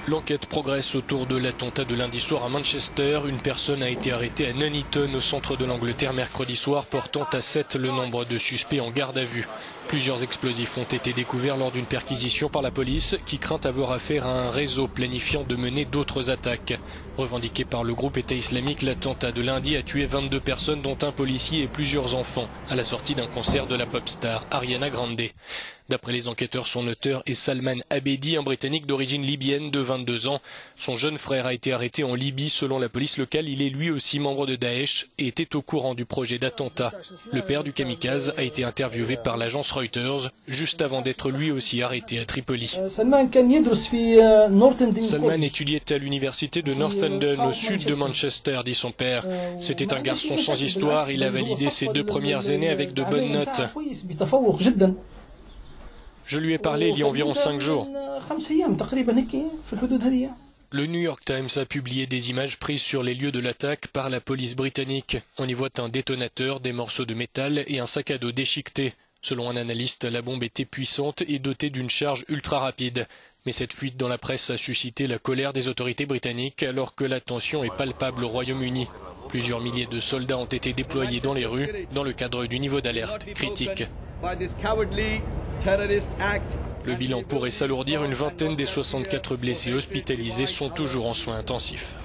L'enquête progresse autour de l'attentat de lundi soir à Manchester. Une personne a été arrêtée à Nuneaton, au centre de l'Angleterre, mercredi soir, portant à 7 le nombre de suspects en garde à vue. Plusieurs explosifs ont été découverts lors d'une perquisition par la police, qui craint avoir affaire à un réseau planifiant de mener d'autres attaques. Revendiqué par le groupe État islamique, l'attentat de lundi a tué 22 personnes, dont un policier et plusieurs enfants, à la sortie d'un concert de la pop star Ariana Grande. D'après les enquêteurs, son auteur est Salman Abedi, un Britannique d'origine libyenne de 22 ans. Son jeune frère a été arrêté en Libye. Selon la police locale, il est lui aussi membre de Daesh et était au courant du projet d'attentat. Le père du kamikaze a été interviewé par l'agence Reuters juste avant d'être lui aussi arrêté à Tripoli. Salman étudiait à l'université de Northampton, au sud de Manchester, dit son père. C'était un garçon sans histoire. Il a validé ses 2 premières années avec de bonnes notes. Je lui ai parlé il y a environ 5 jours. Le New York Times a publié des images prises sur les lieux de l'attaque par la police britannique. On y voit un détonateur, des morceaux de métal et un sac à dos déchiqueté. Selon un analyste, la bombe était puissante et dotée d'une charge ultra rapide. Mais cette fuite dans la presse a suscité la colère des autorités britanniques alors que la tension est palpable au Royaume-Uni. Plusieurs milliers de soldats ont été déployés dans les rues dans le cadre du niveau d'alerte critique. Le bilan pourrait s'alourdir. Une vingtaine des 64 blessés hospitalisés sont toujours en soins intensifs.